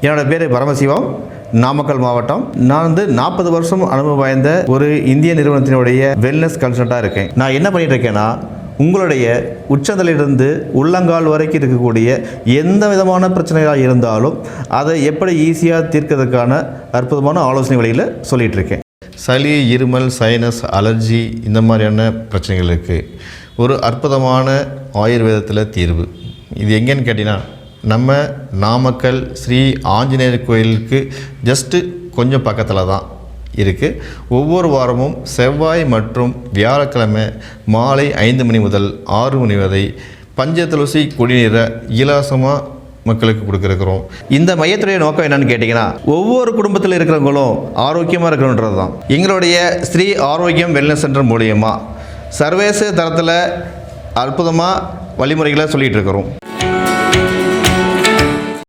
என்னோடய பேர் பரமசிவம், நாமக்கல் மாவட்டம். நான் 40 வருஷம் அனுபவம் வாய்ந்த ஒரு இந்திய நிறுவனத்தினுடைய வெல்னஸ் கன்சல்டண்ட்டாக இருக்கேன். நான் என்ன பண்ணிகிட்டு இருக்கேன்னா, உங்களுடைய உச்சந்தலையிலிருந்து உள்ளங்கால் வரைக்கும் இருக்கக்கூடிய எந்த விதமான பிரச்சனையாக இருந்தாலும் அதை எப்படி ஈஸியாக தீர்க்கிறதுக்கான அற்புதமான ஆலோசனை வழியில் சொல்லிகிட்டு இருக்கேன். சளி, இருமல், சைனஸ், அலர்ஜி இந்த மாதிரியான பிரச்சனைகள் இருக்குது. ஒரு அற்புதமான ஆயுர்வேதத்தில் தீர்வு. இது எங்கேன்னு கேட்டிங்கன்னா, நம்ம நாமக்கல் ஸ்ரீ ஆஞ்சநேயர் கோயிலுக்கு ஜஸ்ட்டு கொஞ்சம் பக்கத்தில் தான் இருக்குது. ஒவ்வொரு வாரமும் செவ்வாய் மற்றும் வியாழக்கிழமை மாலை 5 மணி முதல் 6 மணி வரை பஞ்சதுளசி குடிநீரை இலவசமாக மக்களுக்கு கொடுக்குறோம். இந்த மையத்துடைய நோக்கம் என்னன்னு கேட்டிங்கன்னா, ஒவ்வொரு குடும்பத்தில் இருக்கிறவங்களும் ஆரோக்கியமாக இருக்கணுன்றது தான். எங்களுடைய ஸ்ரீ ஆரோக்கியம் வெல்னஸ் சென்டர் மூலியமாக சர்வதேச தரத்தில் அற்புதமாக வழிமுறைகளை சொல்லிகிட்டு இருக்கிறோம்.